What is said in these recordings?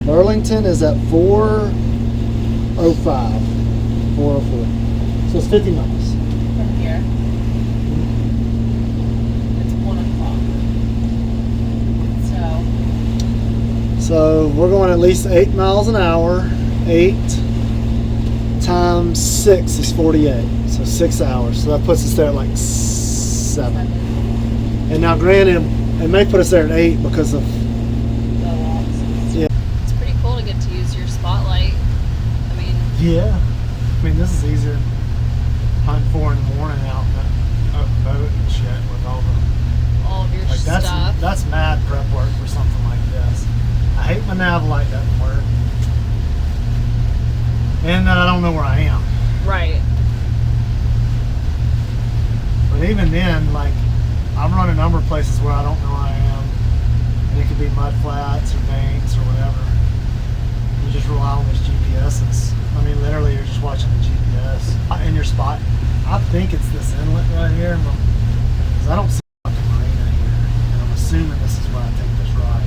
Burlington is at 4:05. 4:04. So it's 50 miles. From here. It's 1 o'clock. So we're going at least 8 miles an hour. 8 times 6 is 48. So 6 hours. So that puts us there at like 7. And now granted, it may put us there at 8 because of the walks. Yeah. It's pretty cool to get to use your spotlight. I mean, yeah. I mean, this is easier than hunting 4 in the morning out in a boat and shit with all of your like stuff. That's mad prep work for something like this. I hate my nav light doesn't work. And that I don't know where I am. Right. But even then, like, I've run a number of places where I don't know where I am. And it could be mud flats or banks or whatever. You just rely on these GPSs. I mean, literally, you're just watching the GPS in your spot. I think it's this inlet right here. Because I don't see a fucking marina here. And I'm assuming this is where I think this right.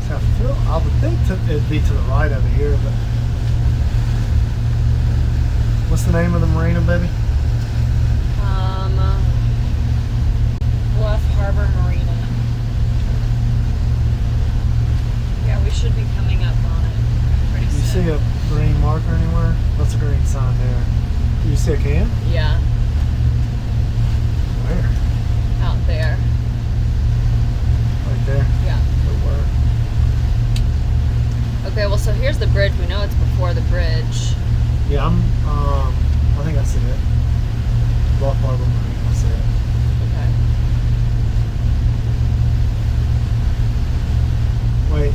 But so I would think it'd be to the right over here. But what's the name of the marina, baby? Bluff Harbor Marina. Yeah, we should be coming up on it pretty soon. You see a green marker anywhere? What's a green sign there? You see a can? Yeah. Where? Out there. Right there? Yeah. Okay, well, so here's the bridge. We know it's before the bridge. Yeah, I think I see it. Bluff Harbor Marine, I see it. Okay. Wait,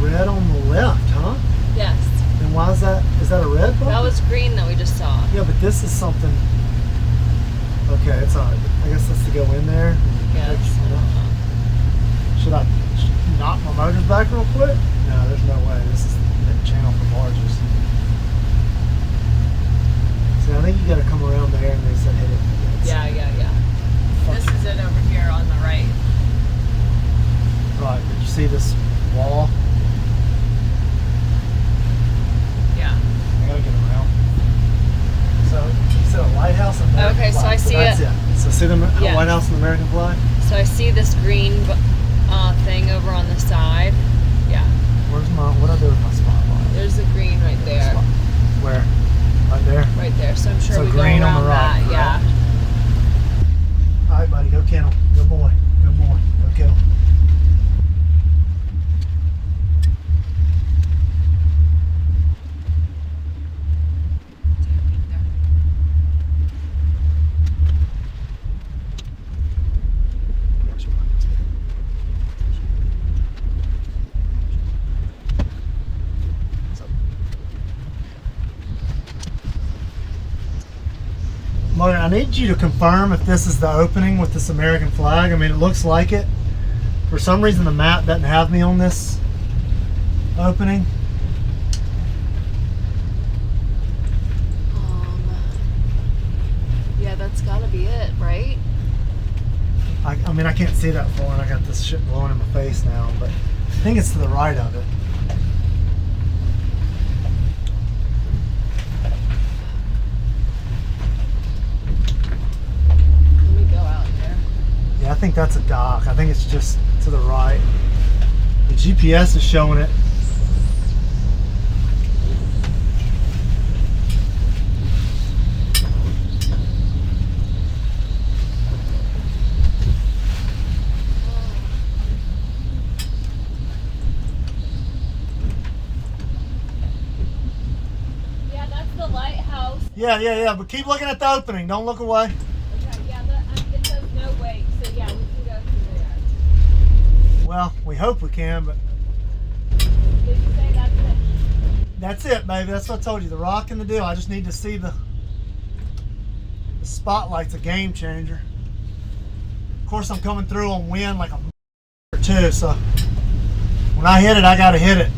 red on the left, huh? Yes. And why is that? Is that a red button? That was green that we just saw. Yeah, but this is something. Okay, it's alright. I guess that's to go in there. Yes. Should I knock my motors back real quick? No, there's no way. This is the channel for barges. See, I think you got to come around there and they said hit it. Yeah. This is it over here on the right. Right, did you see this wall? Yeah. I gotta get around. So, you said a lighthouse and American Okay, so flag. I see that's it. So see the Yeah. White House and the American flag? So I see this green thing over on the side. Yeah. What do I do with my spotlight? There's a green right there. Where? Right there? Right there. So I'm sure So we go green around on the right, that. Yeah. Alright, buddy, go kennel. Good boy. Good boy. Go kennel. Margaret, I need you to confirm if this is the opening with this American flag. I mean, it looks like it. For some reason, the map doesn't have me on this opening. Yeah, that's gotta be it, right? I mean, I can't see that far, and I got this shit blowing in my face now, but I think it's to the right of it. Let me go out here. Yeah, I think that's a dock. I think it's just to the right. The GPS is showing it. Yeah, that's the lighthouse. Yeah, but keep looking at the opening. Don't look away. Okay, yeah, it says no wait, so yeah, we can go through there. Well, we hope we can, but Did you say that's it? that's it, baby. That's what I told you. The rock and the deal. I just need to see the spotlight's a game changer. Of course, I'm coming through on wind like a or two, so when I hit it, I gotta hit it.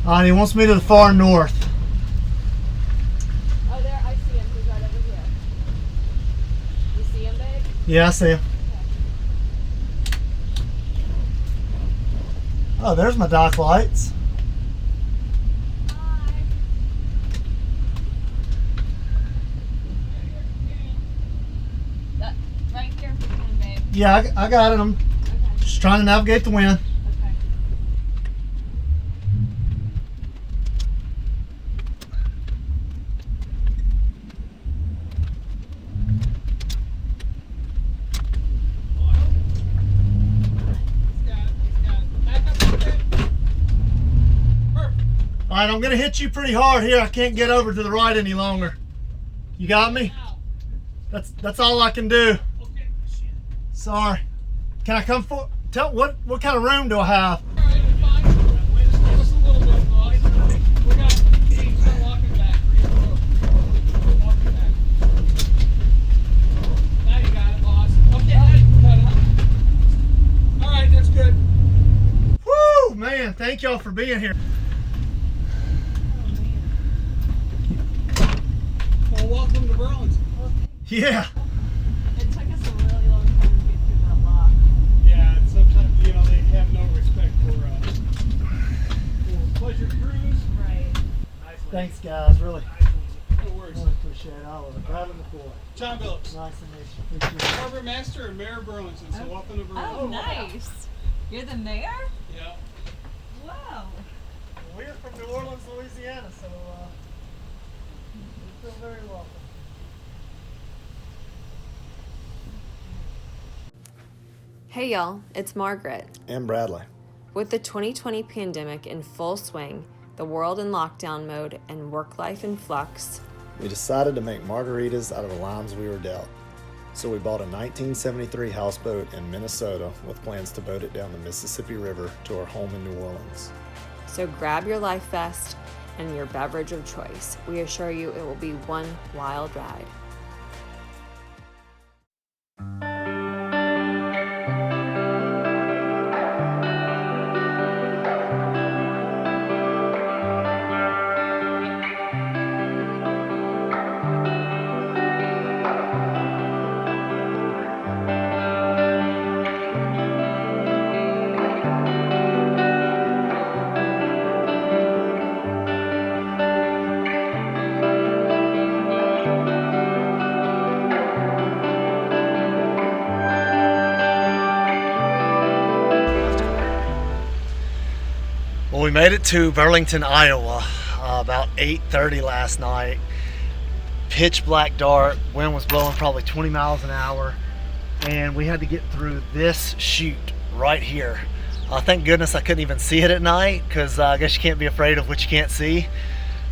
He wants me to the far north. Oh, there, I see him. He's right over here. You see him, babe? Yeah, I see him. Oh, there's my dock lights. Hi. That, right here if you can, babe. Yeah, I got it. I'm Okay. just trying to navigate the wind. Okay. All right, I'm gonna hit you pretty hard here. I can't get over to the right any longer. You got me? That's all I can do. Okay. Sorry. Can I come for? Tell what kind of room do I have? All right, fine. Give us a little bit, boys. We got start walking back. Walking back. Now you got it, boss. Okay, now you can cut it. All right, that's good. Woo, man! Thank y'all for being here. Well, welcome to Burlington. Yeah. It took us a really long time to get through that lock. Yeah, and sometimes they have no respect for pleasure cruise. Right. Thanks, guys. Really, No worries. really appreciate it. All of it. Margaret McCoy. John Phillips, Nice to meet you. Appreciate it. Harbor Master and Mayor of Burlington. So welcome to Burlington. Oh, nice. You're the mayor? Yeah. Wow. We're from New Orleans, Louisiana, so we feel very welcome. Hey y'all, it's Margaret. And Bradley. With the 2020 pandemic in full swing, the world in lockdown mode, and work life in flux, We decided to make margaritas out of the limes we were dealt. So we bought a 1973 houseboat in Minnesota with plans to boat it down the Mississippi River to our home in New Orleans. so grab your life vest and your beverage of choice. We assure you it will be one wild ride. Well, we made it to Burlington, Iowa, about 8:30 last night. Pitch black dark, wind was blowing probably 20 miles an hour, and we had to get through this chute right here. Thank goodness I couldn't even see it at night, because I guess you can't be afraid of what you can't see.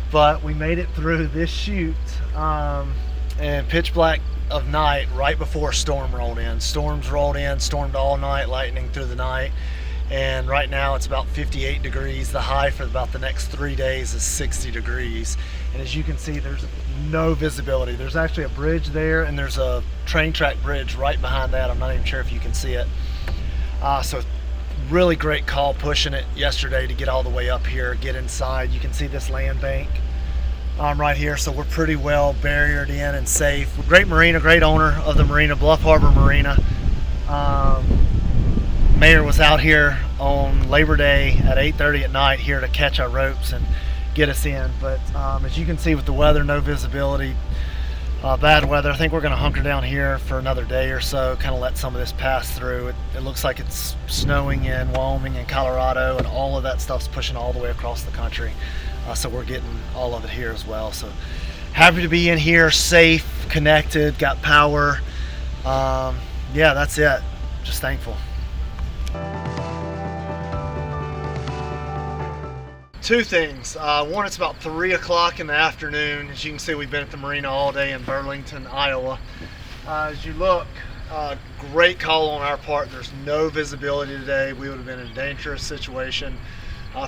But we made it through this chute, and pitch black of night right before a storm rolled in. Storms rolled in, stormed all night, lightning through the night. And right now it's about 58 degrees. The high for about the next 3 days is 60 degrees. And as you can see, there's no visibility. There's actually a bridge there, and there's a train track bridge right behind that. I'm not even sure if you can see it. So really great call pushing it yesterday to get all the way up here, get inside. You can see this land bank right here, so we're pretty well barriered in and safe. Great marina, great owner of the marina, Bluff Harbor Marina. Mayor was out here on Labor Day at 8:30 at night here to catch our ropes and get us in. But as you can see with the weather, no visibility, bad weather. I think we're going to hunker down here for another day or so, kind of let some of this pass through. It looks like it's snowing in Wyoming and Colorado, and all of that stuff's pushing all the way across the country. So we're getting all of it here as well. So happy to be in here, safe, connected, got power. Yeah, that's it. Just thankful. Two things. One, it's about 3 o'clock in the afternoon. As you can see, we've been at the marina all day in Burlington, Iowa. As you look, great call on our part. There's no visibility today. We would have been in a dangerous situation.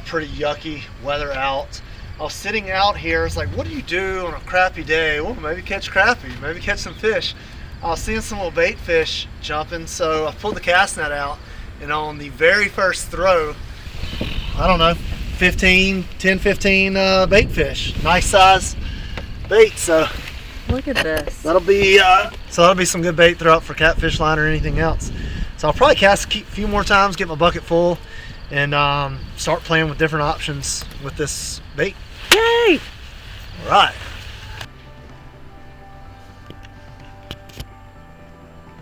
Pretty yucky weather out. I was sitting out here. It's like, what do you do on a crappy day? Well, maybe catch crappie, maybe catch some fish. I was seeing some little bait fish jumping, so I pulled the cast net out, and on the very first throw, I don't know, 10, 15 bait fish. Nice size bait, so Look at this. that'll be some good bait throw up for catfish line or anything else. So I'll probably cast a few more times, get my bucket full, and start playing with different options with this bait. Yay! All right.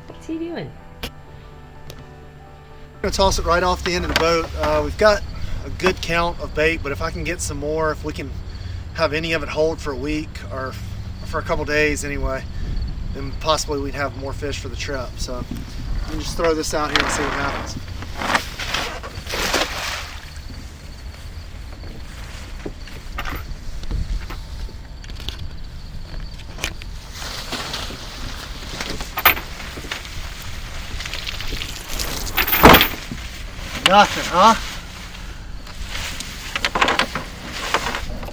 What's he doing? I'm gonna toss it right off the end of the boat. We've got a good count of bait, but if I can get some more, if we can have any of it hold for a week or for a couple days anyway, then possibly we'd have more fish for the trip. So let me just throw this out here and see what happens. Nothing, huh?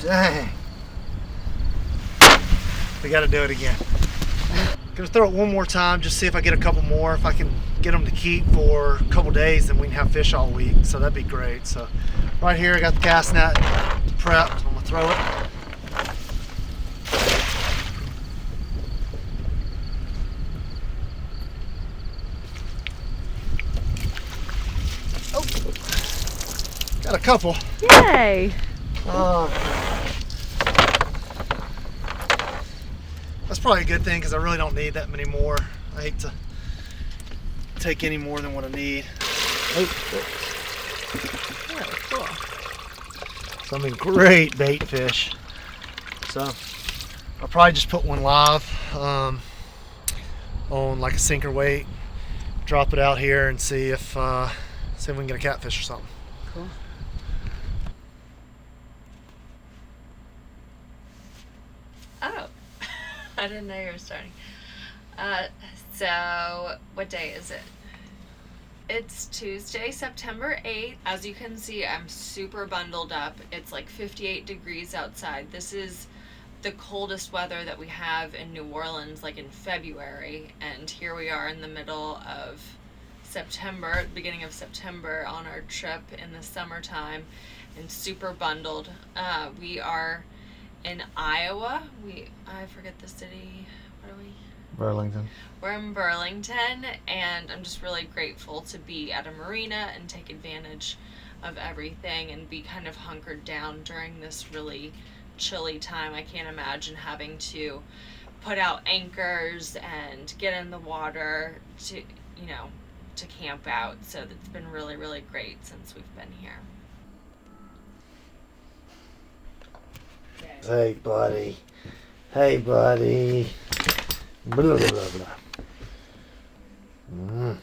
Dang. We gotta do it again. Gonna throw it one more time, just see if I get a couple more. If I can get them to keep for a couple days, then we can have fish all week. So that'd be great. So right here, I got the cast net prepped. I'm gonna throw it. Got a couple. Yay! That's probably a good thing because I really don't need that many more. I hate to take any more than what I need. Oh, cool. Some great bait fish. So I'll probably just put one live on like a sinker weight, drop it out here, and see if we can get a catfish or something. Cool. Oh, I didn't know you were starting. So what day is it? It's Tuesday, September 8th. As you can see, I'm super bundled up. It's like 58 degrees outside. This is the coldest weather that we have in New Orleans, like in February. And here we are in the middle of September, beginning of September, on our trip in the summertime, and super bundled. We are in Iowa. I forget the city. What are we? Burlington. We're in Burlington, and I'm just really grateful to be at a marina and take advantage of everything and be kind of hunkered down during this really chilly time. I can't imagine having to put out anchors and get in the water to camp out. So it's been really, really great since we've been here. Hey, buddy. Hey, buddy. Blah, blah, blah, blah.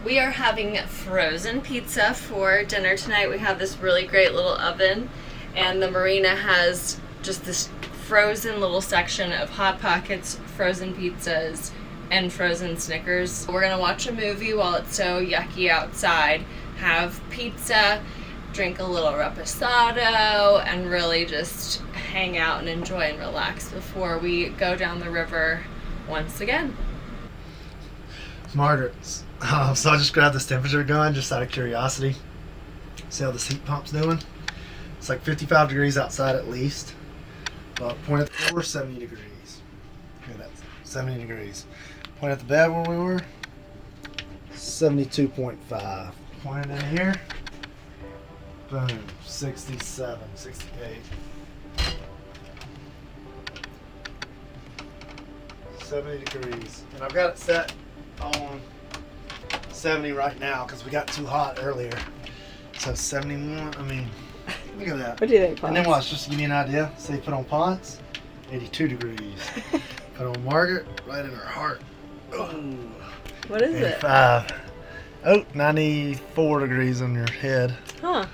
We are having frozen pizza for dinner tonight. We have this really great little oven, and the marina has just this frozen little section of Hot Pockets, frozen pizzas, and frozen Snickers. We're gonna watch a movie while it's so yucky outside, have pizza, drink a little reposado, and really just hang out and enjoy and relax before we go down the river once again. Margaret, so I just grabbed this temperature gun just out of curiosity. See how this heat pump's doing? It's like 55 degrees outside at least. But point at the floor, 70 degrees. Look at that, 70 degrees. Point at the bed where we were, 72.5. Point it in here, boom, 67, 68. 70 degrees. And I've got it set on 70 right now because we got too hot earlier. So 71, I mean, look at that. What do you think, Ponce? And then watch, just to give you an idea, say put on Ponce, 82 degrees. Put on Margaret, right in her heart. Oh, What is 85. Oh, 94 degrees on your head. it? Huh.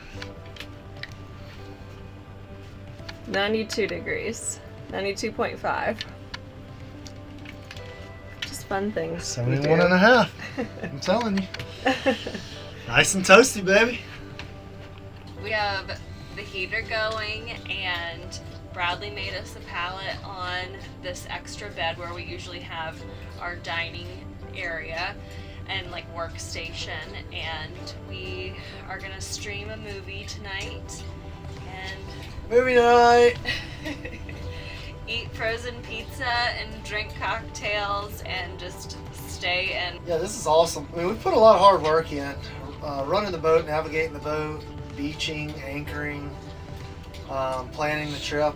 92 degrees. 92.5. Just fun things. we 71 do. and a half. I'm telling you. Nice and toasty, baby. We have the heater going, and Bradley made us a pallet on this extra bed where we usually have our dining area. and like workstation, and we are gonna stream a movie tonight and Movie night. eat frozen pizza and drink cocktails and just stay and Yeah, this is awesome. I mean, we put a lot of hard work in. Running the boat, navigating the boat, beaching, anchoring, planning the trip.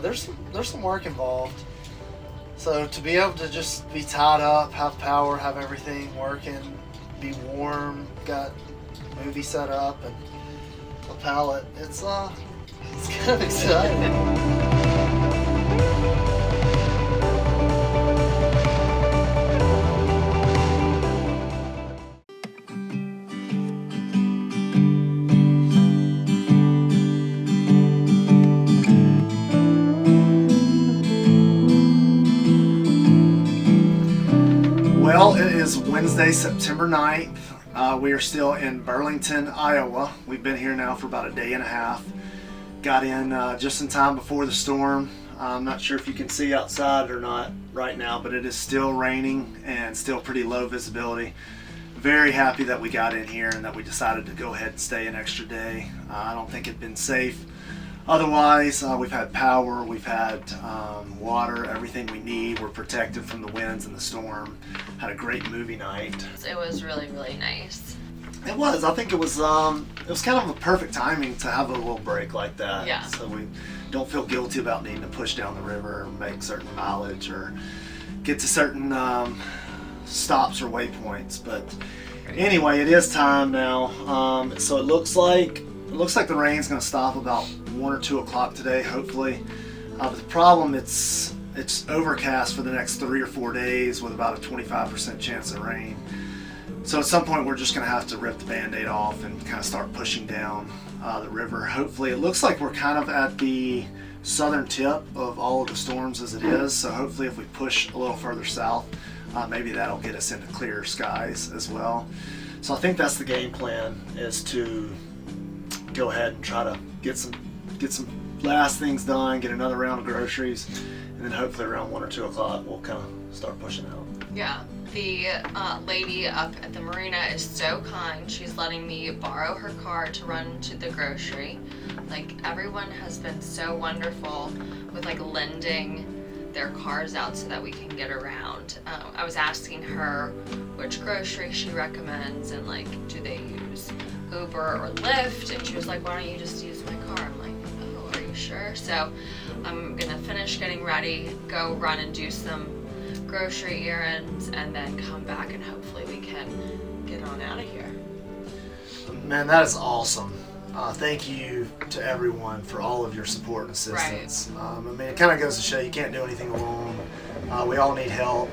There's some work involved. So to be able to just be tied up, have power, have everything working, be warm, got movie set up and a pallet, it's kind of exciting. Well, it is Wednesday, September 9th. We are still in Burlington, Iowa. We've been here now for about a day and a half. Got in just in time before the storm. I'm not sure if you can see outside or not right now, but it is still raining and still pretty low visibility. Very happy that we got in here and that we decided to go ahead and stay an extra day. I don't think it'd been safe. Otherwise, we've had power, we've had water, everything we need. We're protected from the winds and the storm. Had a great movie night. it was really, really nice. It was. I think it was kind of a perfect timing to have a little break like that. Yeah. So we don't feel guilty about needing to push down the river or make certain mileage or get to certain stops or waypoints. But anyway, it is time now. So it looks like the rain's going to stop about 1 or 2 o'clock today, hopefully. But the problem, it's overcast for the next 3 or 4 days with about a 25% chance of rain. So at some point we're just going to have to rip the Band-Aid off and kind of start pushing down the river. Hopefully, it looks like we're kind of at the southern tip of all of the storms as it is. So hopefully if we push a little further south, maybe that'll get us into clearer skies as well. So I think that's the game plan, is to go ahead and try to get some last things done, get another round of groceries, and then hopefully around 1 or 2 o'clock we'll kind of start pushing out. Yeah, the lady up at the marina is so kind. She's letting me borrow her car to run to the grocery. Like, everyone has been so wonderful with like lending their cars out so that we can get around. I was asking her which grocery she recommends and like, do they use Uber or Lyft? And she was like, why don't you just use my car? I'm like, oh, are you sure? So I'm gonna finish getting ready, go run and do some grocery errands, and then come back and hopefully we can get on out of here. Man, that is awesome. Thank you to everyone for all of your support and assistance. Right. I mean, it kind of goes to show you can't do anything alone. We all need help,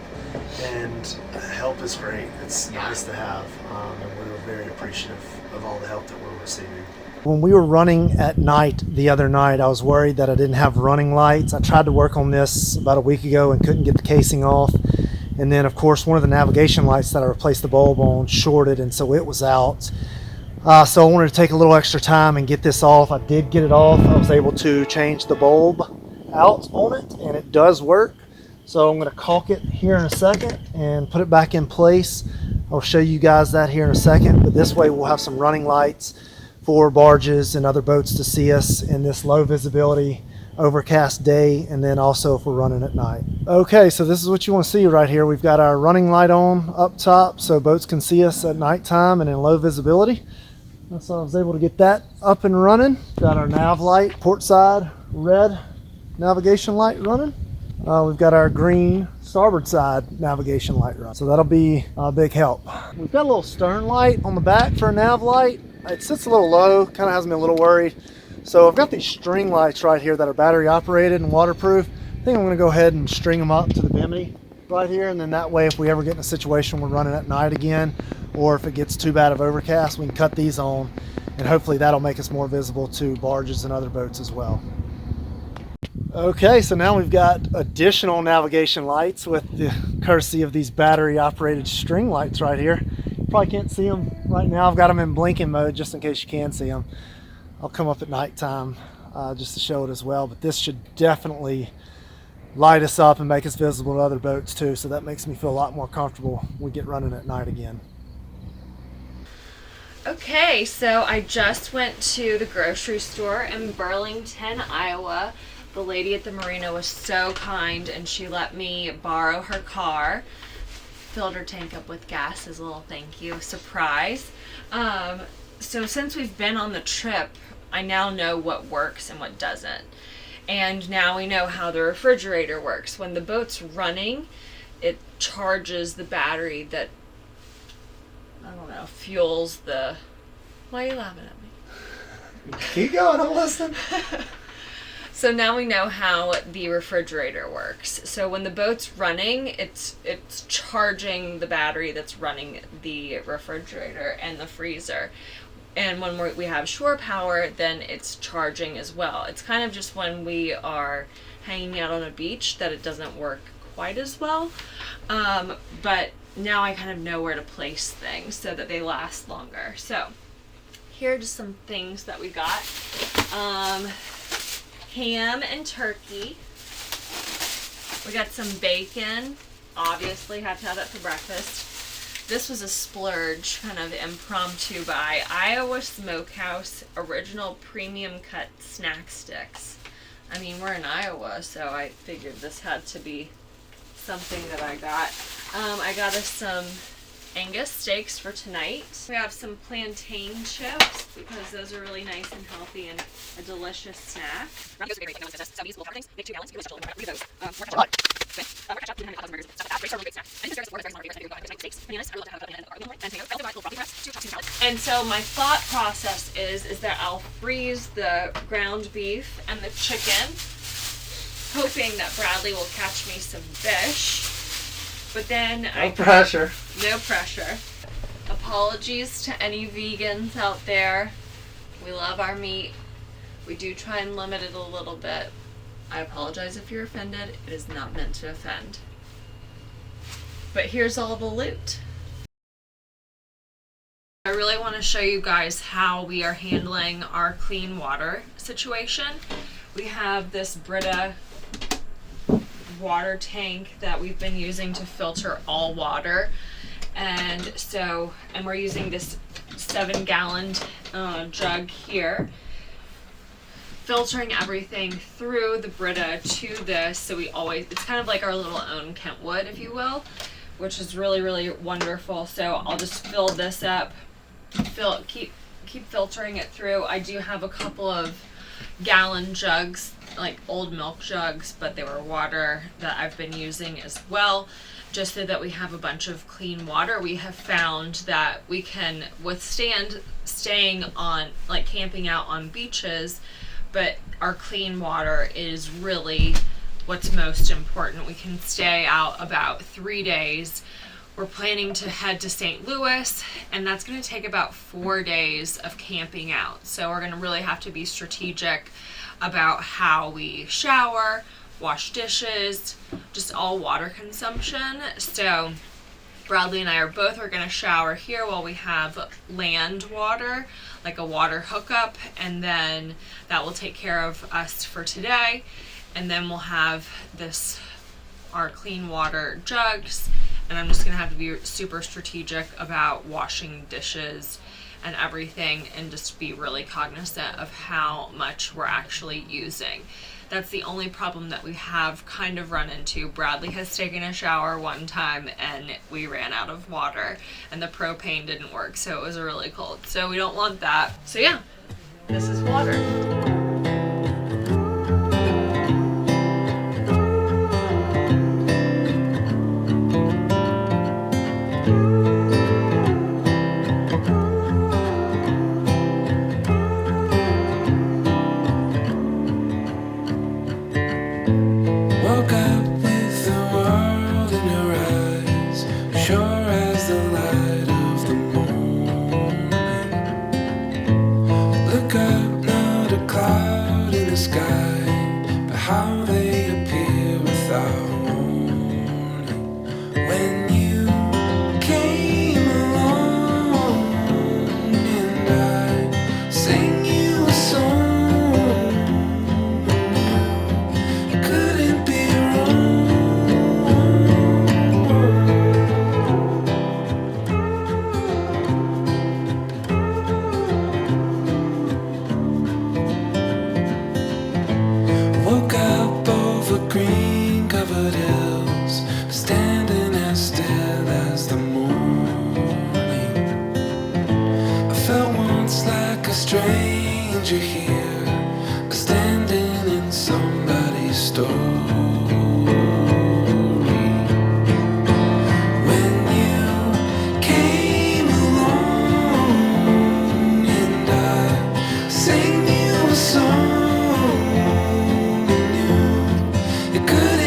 and help is great. It's nice to have, and we were very appreciative of all the help that we're receiving. When we were running at night the other night, I was worried that I didn't have running lights. I tried to work on this about a week ago and couldn't get the casing off. And then, of course, one of the navigation lights that I replaced the bulb on shorted, and so it was out. So I wanted to take a little extra time and get this off. I did get it off. I was able to change the bulb out on it, and it does work. So I'm going to caulk it here in a second and put it back in place. I'll show you guys that here in a second, but this way we'll have some running lights for barges and other boats to see us in this low visibility overcast day, and then also if we're running at night. Okay, so this is what you want to see right here. We've got our running light on up top so boats can see us at nighttime and in low visibility. So I was able to get that up and running. Got our nav light, port side red navigation light running. We've got our green starboard side navigation light running. So that'll be a big help. We've got a little stern light on the back for a nav light. It sits a little low, kind of has me a little worried. So I've got these string lights right here that are battery operated and waterproof. I think I'm going to go ahead and string them up to the bimini right here, and then that way if we ever get in a situation we're running at night again, or if it gets too bad of overcast, we can cut these on, and hopefully that'll make us more visible to barges and other boats as well. Okay, so now we've got additional navigation lights with the courtesy of these battery operated string lights right here. You probably can't see them right now. I've got them in blinking mode just in case you can see them. I'll come up at nighttime just to show it as well, but this should definitely light us up and make us visible to other boats too, so that makes me feel a lot more comfortable when we get running at night again. Okay, so I just went to the grocery store in Burlington, Iowa. The lady at the marina was so kind and she let me borrow her car. Filled her tank up with gas as a little thank you. Surprise. So since we've been on the trip, I now know what works and what doesn't. And now we know how the refrigerator works. When the boat's running, it charges the battery that, I don't know, fuels the... Why are you laughing at me? Keep going, I'm listening. So now we know how the refrigerator works. So when the boat's running, it's charging the battery that's running the refrigerator and the freezer. And when we have shore power, then it's charging as well. It's kind of just when we are hanging out on a beach that it doesn't work quite as well. But now I kind of know where to place things so that they last longer. So here are just some things that we got. Ham and turkey. We got some bacon. Obviously have to have that for breakfast. This was a splurge, kind of impromptu buy. Iowa Smokehouse Original Premium Cut Snack Sticks. I mean, we're in Iowa, so I figured this had to be something that I got. I got us some Angus steaks for tonight. We have some plantain chips because those are really nice and healthy and a delicious snack. And so my thought process is that I'll freeze the ground beef and the chicken, hoping that Bradley will catch me some fish. But then No pressure. No pressure. Apologies to any vegans out there. We love our meat. We do try and limit it a little bit. I apologize if you're offended. It is not meant to offend. But here's all the loot. I really want to show you guys how we are handling our clean water situation. We have this Brita water tank that we've been using to filter all water, and we're using this 7-gallon jug here, filtering everything through the Brita to this, so it's kind of like our little own Kentwood, if you will, which is really, really wonderful. So I'll just fill this up, keep filtering it through. I do have a couple of gallon jugs, like old milk jugs, but they were water that I've been using as well, just so that we have a bunch of clean water. We have found that we can withstand staying on, like camping out on beaches, but our clean water is really what's most important. We can stay out about 3 days. We're planning to head to St. Louis, and that's going to take about 4 days of camping out. So we're going to really have to be strategic about how we shower, wash dishes, just all water consumption. So Bradley and I are going to shower here while we have land water, like a water hookup, and then that will take care of us for today. And then we'll have our clean water jugs, and I'm just gonna have to be super strategic about washing dishes and everything, and just be really cognizant of how much we're actually using. That's the only problem that we have kind of run into. Bradley has taken a shower one time and we ran out of water and the propane didn't work, so it was really cold. So we don't want that. So yeah, this is water. a stranger here, standing in somebody's story. When you came along and I sang you a song, you knew it could